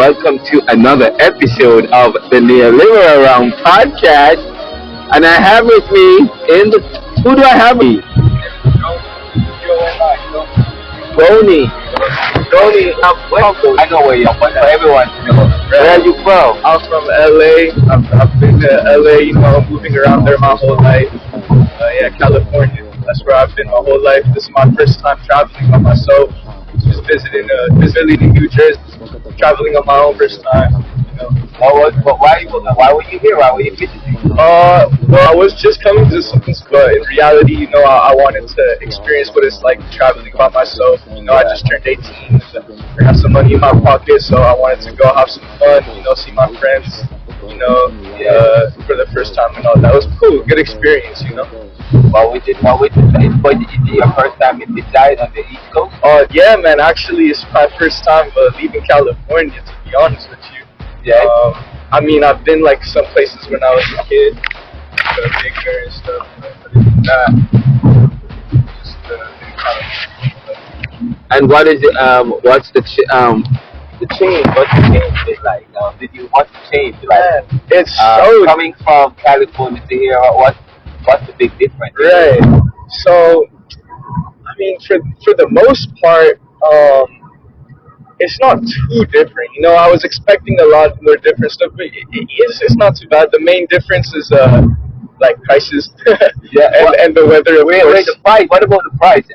welcome to another episode of the NeoLiberal Round Podcast. And I have with me who do I have with me? Goni. Goni, welcome. I know where you're from, but everyone knows. Where are you from? I'm from LA. I've been to LA, moving around there my whole life. California. That's where I've been my whole life. This is my first time traveling by myself. Just visiting New Jersey, traveling on my own first time. Why were you here? Why were you visiting? Well, I was just coming to something, but in reality, I wanted to experience what it's like traveling by myself. I just turned 18, I got some money in my pocket, so I wanted to go have some fun, see my friends, for the first time and all. That was cool, good experience, What was it your first time in the side on the East Coast? Yeah, man, actually, it's my first time leaving California, to be honest with you. Yeah. I've been some places when I was a kid, bigger and stuff, but just And what is it? What's the change? What's the change like? What's the change like? It's coming from California to here. What's the big difference? Right. So, for the most part, it's not too different. I was expecting a lot more different stuff, but it's not too bad. The main difference is prices. and the weather. Wait, the price. What about the price?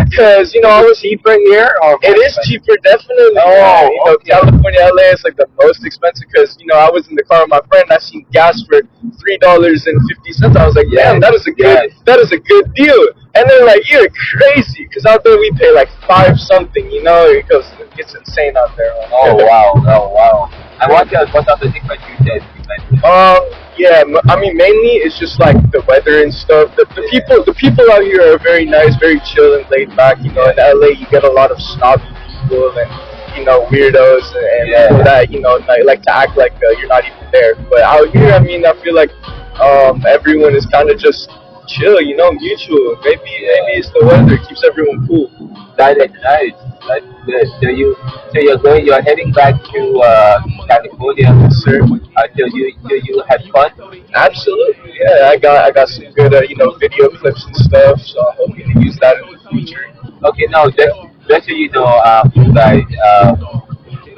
Because I was cheaper here, or it is cheaper, definitely. Okay. California, LA is the most expensive because I was in the car with my friend. I seen gas for $3.50. I was like, damn, that is a good deal. And they're like, you're crazy, because out there we pay $5 something, because it's insane out there. Oh wow. And what other things that you said? Mainly it's just the weather and stuff. The people out here are very nice, very chill and laid back. In LA you get a lot of snobby people and weirdos and people that like to act like you're not even there. But out here, I feel like everyone is kind of just chill, mutual. Maybe it's the weather, it keeps everyone cool. That's nice. That's good. So you're heading back to California, sir. You had fun? Absolutely, yeah. I got some good video clips and stuff, so I'm hoping to use that in the future. Okay, now just so you know, you guys,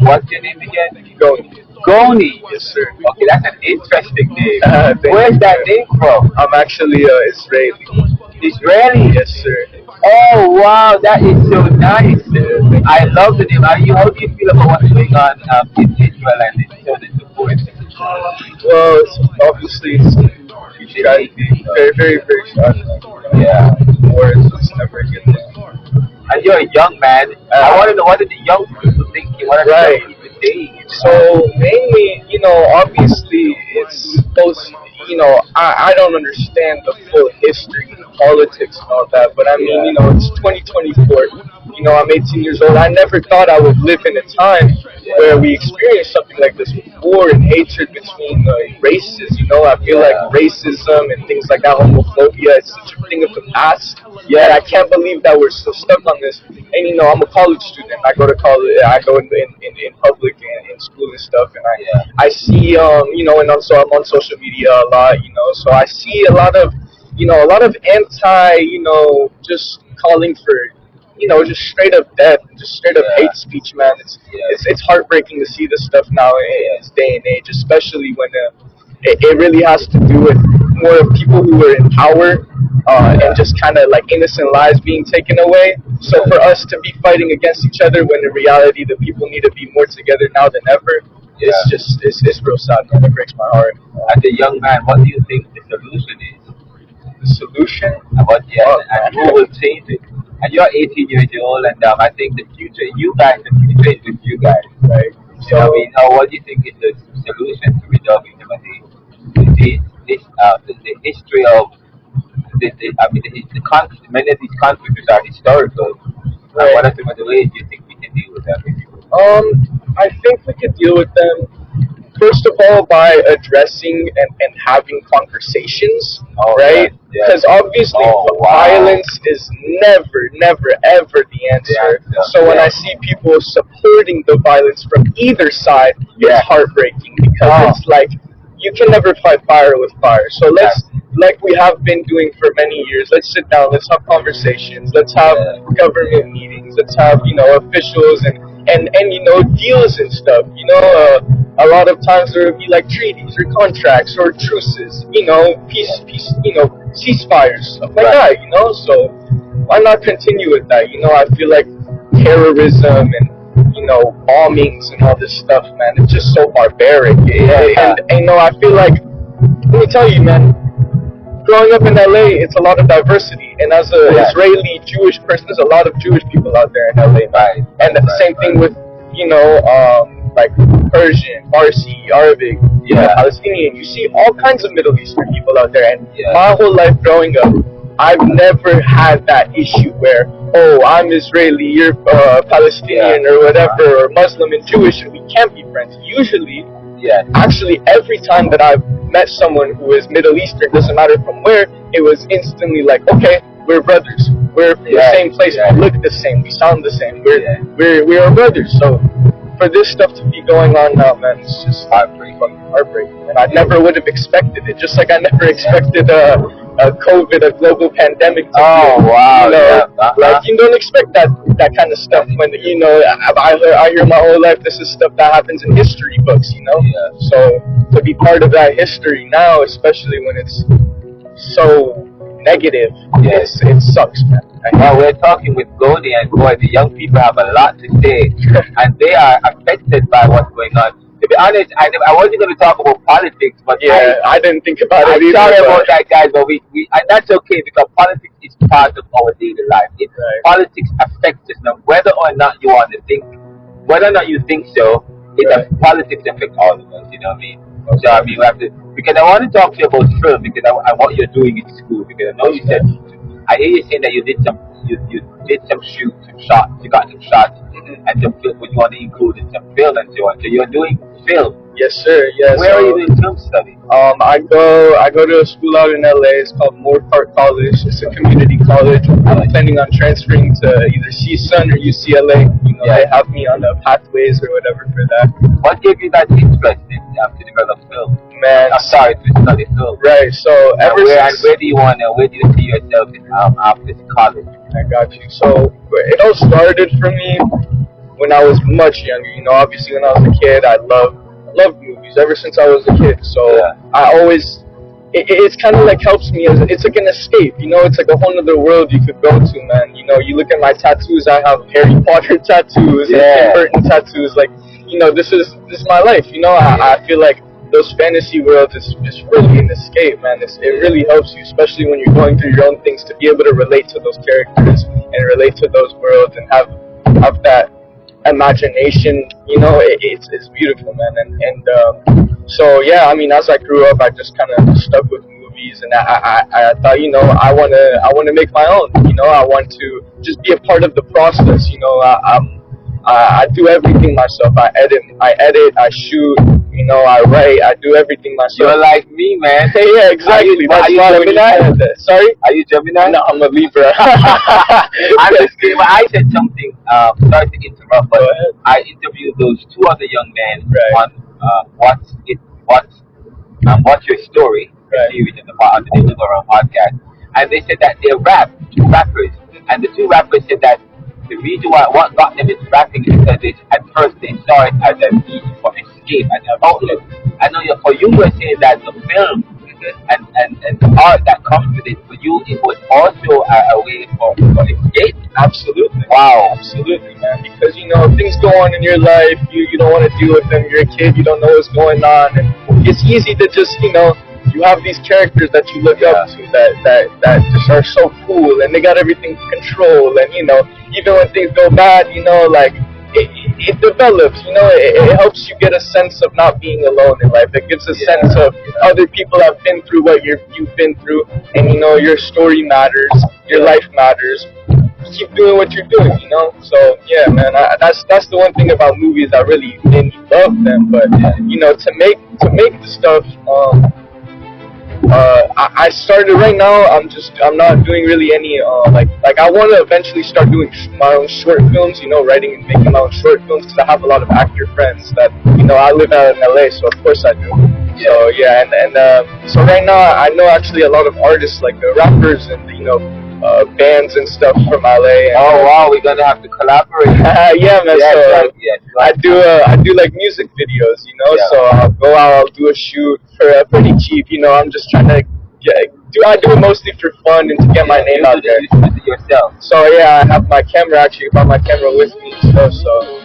what's your name again? Goni. Yes, sir. Okay, that's an interesting name. Where's that name from? I'm actually Israeli. Israeli? Yes, sir. Oh wow, that is so nice. I love the name. How do you feel about what's going on in Israel and in so and so forth? Well, it's obviously very, very, very sad. Yeah. War is never a good thing. And you're a young man. I want to know, what are the young people thinking? What are the young people saying? So mainly, obviously it's those. I don't understand the full history and politics and all that, but it's 2024. I'm 18 years old. I never thought I would live in a time where we experience something like this, with war and hatred between races. I feel like racism and things like that, homophobia, it's such a thing of the past. Yeah, I can't believe that we're still stuck on this. And I'm a college student. I go to college. I go in public and in school and stuff. And I see and also I'm on social media a lot. So I see a lot of anti, just calling for, just straight up death, just straight up hate speech, man. It's heartbreaking to see this stuff now in this day and age, especially when it really has to do with more of people who are in power and just kind of innocent lives being taken away. So for us to be fighting against each other when in reality the people need to be more together now than ever, it's real sad, man. It breaks my heart. As a young man, what do you think the solution is? The solution? And who will change it? And you're 18 years old, and I think the future is with you guys, right? So, what do you think is the solution to resolving the history of the conflict? Many of these conflicts are historical. Right. What are some of the ways you think we can deal with them? I think we could deal with them First of all, by addressing and having conversations, Oh, right? yes, Because obviously, Oh, wow. violence is never, never, ever the answer. Yeah, So when yeah. I see people supporting the violence from either side, Yeah. it's heartbreaking because Oh. it's like you can never fight fire with fire. So let's, like we have been doing for many years, let's sit down, let's have conversations, let's have Yeah. government meetings, let's have, officials and deals and stuff. A lot of times there would be like treaties or contracts or truces, peace, ceasefires, stuff like Right. that. So why not continue with that? I feel like terrorism and bombings and all this stuff, man, it's just so barbaric. And I feel like, let me tell you, man, growing up in LA, it's a lot of diversity, and as a Israeli Jewish person, there's a lot of Jewish people out there in LA, Right. and the same thing with like Persian, Farsi, Arabic, Palestinian. You see all kinds of Middle Eastern people out there, and my whole life growing up, I've never had that issue where, oh, I'm Israeli, you're Palestinian or whatever, or Muslim and Jewish, and we can't be friends. Usually, actually, every time that I've met someone who is Middle Eastern, doesn't matter from where, it was instantly like, okay, we're brothers. We're from the same place. We look the same. We sound the same. We're brothers. So for this stuff to be going on now, man, it's just heartbreaking. And I never would have expected it. Just like I never expected a COVID, a global pandemic to be. Wow. Like you don't expect that kind of stuff when I hear my whole life this is stuff that happens in history books. So to be part of that history now, especially when it's so negative, it sucks, man. Well, we're talking with Goni, and boy, the young people have a lot to say, and they are affected by what's going on. To be honest, I wasn't going to talk about politics, but I didn't think about it either. I'm sorry about that, guys, but we and that's okay because politics is part of our daily life. Politics affects us now, whether or not you want to think, whether or not you think so. Politics affects all of us. You know what I mean? So I mean, we have to, because I want to talk to you about film because I what you're doing in school, because I know you said, I hear you saying that you did some shots, you got some shots and some film, but you want to include in some film and so on. So you're doing film. Yes, sir. Yes. Where are you doing film study? I go to a school out in LA. It's called Moorpark College. It's a community college. I'm planning on transferring to either CSUN or UCLA. They have me on the pathways or whatever for that. What gave you that interest in to develop film? Man, I'm sorry, to study film. Right. So where do you see yourself in after college? I got you. So it all started for me when I was much younger. Obviously when I was a kid, I loved movies ever since I was a kid. So I always, it's kind of like helps me it's like an escape. It's like a whole other world you could go to, man. You look at my tattoos. I have Harry Potter tattoos, and Tim Burton tattoos. Like, this is my life. I feel like those fantasy worlds is really an escape, man. It really helps you, especially when you're going through your own things, to be able to relate to those characters and relate to those worlds and have that imagination. It's beautiful, man. And so I mean, as I grew up, I just kind of stuck with movies, and I thought, I want to make my own. I want to just be a part of the process. I do everything myself. I edit, I shoot, I write, I do everything myself. You're like me, man. Yeah, exactly. Are you Gemini? Sorry? Are you Gemini? No, I'm a Libra. I'm just kidding. I said something, sorry to interrupt, but I interviewed those two other young men on What's Your Story, the series in the NeoLiberal Round Podcast, and they said that they're two rappers, and the two rappers said that the reason why what got them into rapping is because at first they saw it as a means for escape, as an outlet. I know for you were saying that the film and the art that comes with it, for you it was also a way for escape. Absolutely. Wow. Absolutely, man. Because things go on in your life, you don't want to deal with them. You're a kid, you don't know what's going on, and it's easy to just you have these characters that you look up to that just are so cool, and they got everything controlled, and even when things go bad, like it develops, it helps you get a sense of not being alone in life. It gives a sense of other people have been through what you've been through, and your story matters, your life matters. keep doing what you're doing, you know. So yeah, man, that's the one thing about movies. I really made me love them, but you know, to make the stuff. I started right now. I'm not doing really any like I want to eventually start doing my own short films. You know, writing and making my own short films because I have a lot of actor friends that you know I live out in LA, so of course I do. So yeah, and so right now I know actually a lot of artists like rappers and you know bands and stuff from LA. And, oh wow, we're gonna have to collaborate. Yeah, man. Yes, So right, yes, right. I do like music videos, you know. So I'll go out, I'll do a shoot for pretty cheap. You know, I'm just trying to I do it mostly for fun and to get my name out there. You shoot it yourself. So yeah, I have my camera actually. I brought my camera with me and stuff. So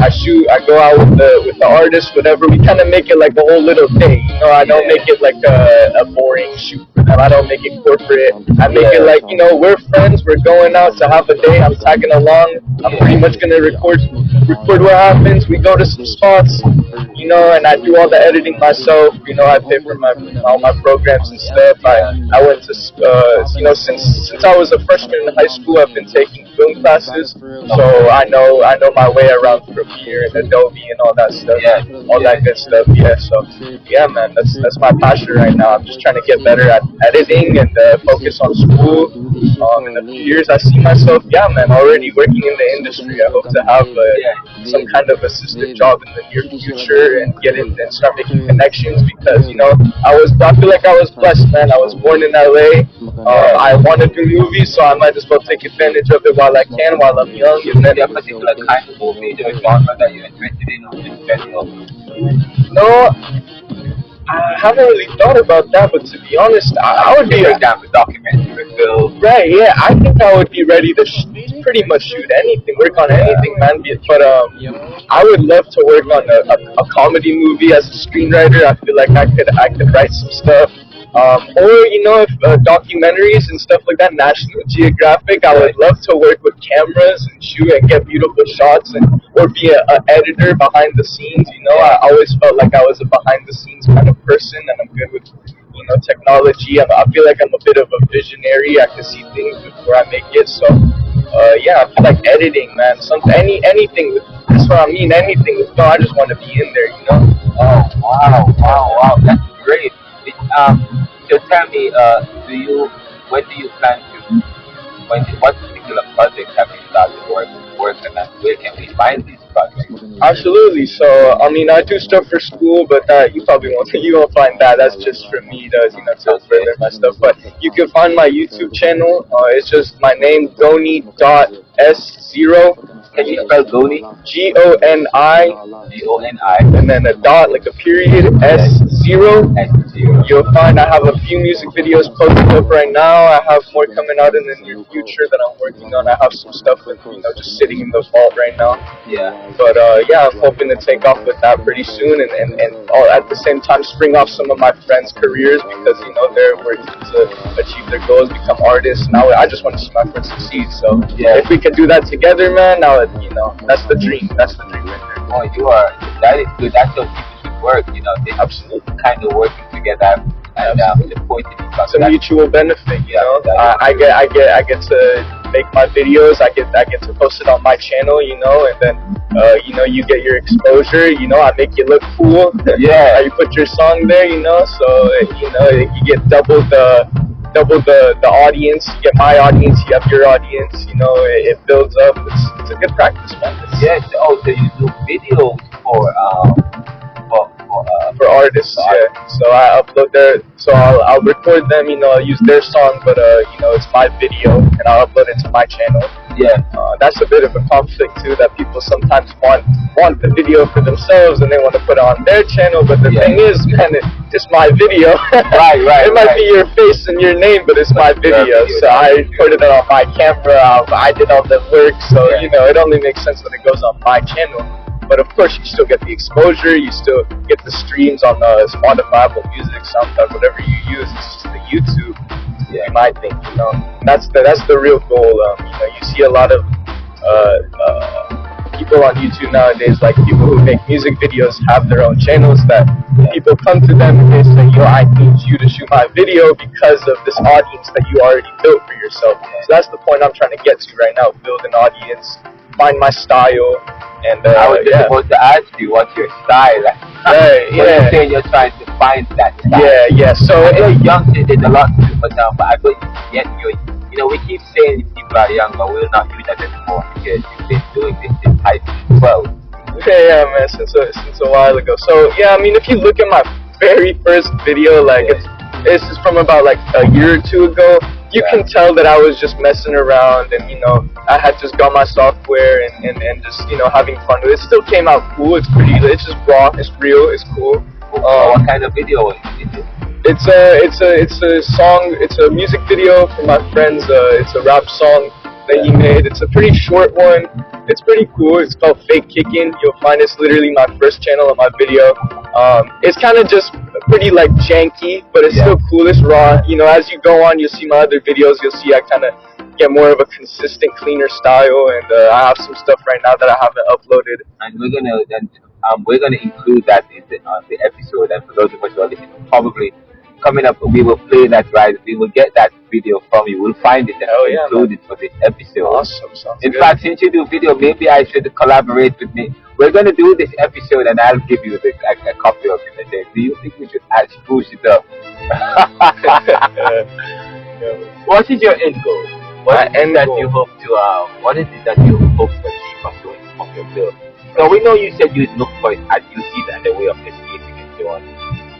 I go out with the artist, whatever. We kind of make it like a whole little day. You know, I don't make it like a boring shoot for them. I don't make it corporate. I make it like, you know, we're friends. We're going out to have a day. I'm tagging along. I'm pretty much gonna record what happens. We go to some spots, you know, and I do all the editing myself. You know, I pay for all my programs and stuff. I went to you know, since I was a freshman in high school, I've been taking film classes, so I know my way around Premiere and Adobe and all that stuff, all that good stuff. Yeah, so yeah, man, that's my passion right now. I'm just trying to get better at editing and focus on school. In a few years, I see myself, yeah, man, already working in the industry. I hope to have some kind of assistant job in the near future and get in and start making connections because, you know, I feel like I was blessed, man. I was born in LA. I want to do movies, so I might as well take advantage of it while I can, while I'm young. And then, a particular kind of movie or genre that you're interested in or just general? No, I haven't really thought about that, but to be honest, I would be, for example, documentary film. Right, yeah, I think I would be ready to pretty much shoot anything, work on anything, man. But I would love to work on a comedy movie as a screenwriter. I feel like I could write some stuff. Or, you know, if documentaries and stuff like that, National Geographic, I would love to work with cameras and shoot and get beautiful shots or be an editor behind the scenes, you know. I always felt like I was a behind the scenes kind of person and I'm good with, you know, technology. I feel like I'm a bit of a visionary. I can see things before I make it. So, yeah, I feel like editing, man. Anything with, that's what I mean, anything with, no, I just want to be in there, you know. Oh, wow, that's great. So tell me, what particular projects have you started working on? Where can we find these projects? Absolutely. So, I mean, I do stuff for school, but you probably won't find that. That's just for me to, you know, to further my stuff. But you can find my YouTube channel. It's just my name, Goni.s0. Can you spell Goni? Goni. Goni. And then a dot, like a period, S0. S0. You'll find I have a few music videos posted up right now. I have more coming out in the near future that I'm working on. I have some stuff with, you know, just sitting in the vault right now. Yeah. But yeah, I'm hoping to take off with that pretty soon and all, at the same time spring off some of my friends' careers because, you know, they're working to achieve their goals, become artists. Now I just want to see my friends succeed. So if we can do that together, man, now, you know, that's the dream. That's the dream right there. Oh, that is good. That's how people should work, you know. They absolutely kind of working together and supporting each other. It's a mutual benefit, you know. I get to make my videos. I get to post it on my channel, you know, and then you know, you get your exposure. You know, I make you look cool. Yeah. You put your song there, you know, so you know you get double the audience. You get my audience, you have your audience, you know, it builds up. It's a good practice, man. Yes. Oh, so you do videos for artists, yeah. So I upload so I'll record them, you know, I'll use their song, but you know, it's my video and I'll upload it to my channel. Yeah. That's a bit of a conflict too, that people sometimes want the video for themselves and they want to put it on their channel, but the thing is, man, it's my video. Right. It might be your face and your name, but it's my video. So I recorded it on my camera. I did all the work, so you know, it only makes sense when it goes on my channel. But of course, you still get the exposure. You still get the streams on Spotify, Apple Music, SoundCloud, whatever you use. It's just the YouTube. Yeah, you might think, you know, that's the real goal. You know, you see a lot of people people on YouTube nowadays, like people who make music videos, have their own channels that people come to them and they say, yo, I need you to shoot my video because of this audience that you already built for yourself. So that's the point I'm trying to get to right now, build an audience, find my style, and I was just supposed to ask you what's your style. You're saying you're trying to find that style. So you're young, there's a lot to do, but I don't get you. You know, we keep saying people are young, but we're not doing that anymore because you've been doing this since high school 12. Yeah, man, since a while ago. So yeah, I mean, if you look at my very first video, like it's just from about like a year or two ago. You can tell that I was just messing around, and I had just got my software and just having fun with it. It still came out cool. It's just raw. It's real. It's cool. What kind of video is it? It's a song. It's a music video for my friends. It's a rap song that he made. It's a pretty short one. It's pretty cool. It's called Fake Kicking. You'll find it's literally my first channel on my video. It's kind of just pretty like janky, but it's still cool. It's raw. As you go on, you'll see my other videos. You'll see I kind of get more of a consistent, cleaner style, and I have some stuff right now that I haven't uploaded. And we're gonna include that in the episode. And for those of us who are listening, probably coming up, we will play that right. We will get that video from you. We'll find it and include it for this episode. Awesome. In fact, since you do video, maybe I should collaborate with me. We're going to do this episode and I'll give you a copy of it. And then, do you think we should spruce it up? What is your end goal? What is it that you hope to achieve from your film? So we know you said you'd look for it and you see that as a way of escaping and so on.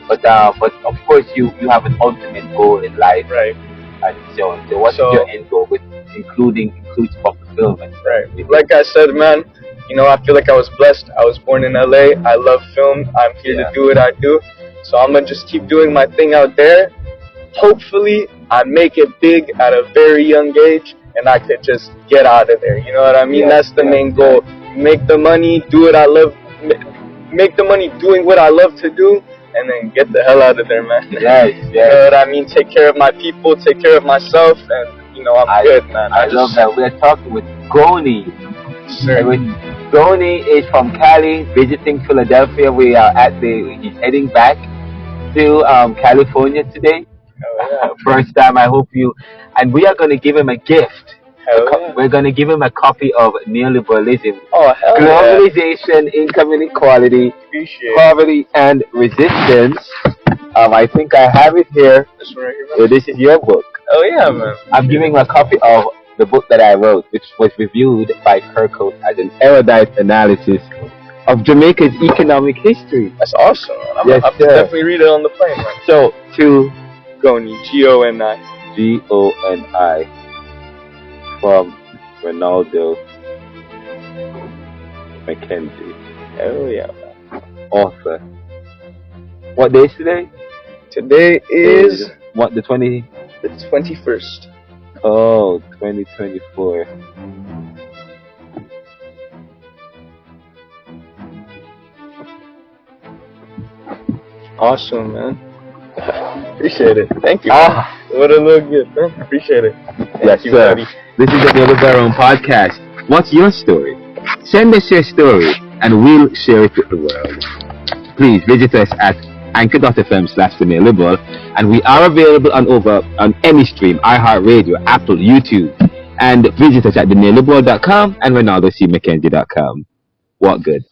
But of course you have an ultimate goal in life, right? And so on. So what's your end goal with includes from fulfillment? Right. Like I said, man, I feel like I was blessed. I was born in LA. I love film. I'm here to do what I do. So I'm gonna just keep doing my thing out there. Hopefully, I make it big at a very young age, and I could just get out of there. You know what I mean? That's the main goal. Make the money, do what I love. Make the money doing what I love to do. And then get the hell out of there, man. Yes. You know what I mean? Take care of my people, take care of myself, and I'm good, man. I love that. We're talking with Goni. Sure. Goni is from Cali, visiting Philadelphia. He's heading back to California today. First time. I hope and we are going to give him a gift. We're going to give him a copy of Neoliberalism, Globalization, Income Inequality, Poverty, and Resistance. I think I have it here. So this is your book. Oh yeah, man. I'm giving a copy of the book that I wrote, which was reviewed by Kirkhope as an erudite analysis of Jamaica's economic history. That's awesome, man. I'll definitely read it on the plane, man. So, to Goni, Goni. Goni. From Ronaldo Mackenzie. Oh yeah. Author. What day is today? Today is what, the 21st. Oh, 2024. Awesome, man. Appreciate it. Thank you. What a little gift, man. Appreciate it. Yes, you, sir. buddy. This is the NeoLiberal Round Podcast. What's your story? Send us your story and we'll share it with the world. Please visit us at anchor.fm/theneoliberal, and we are available on any stream, iHeartRadio, Apple, YouTube, and visit us at theneoliberal.com and RonaldoCMckenzie.com. What good?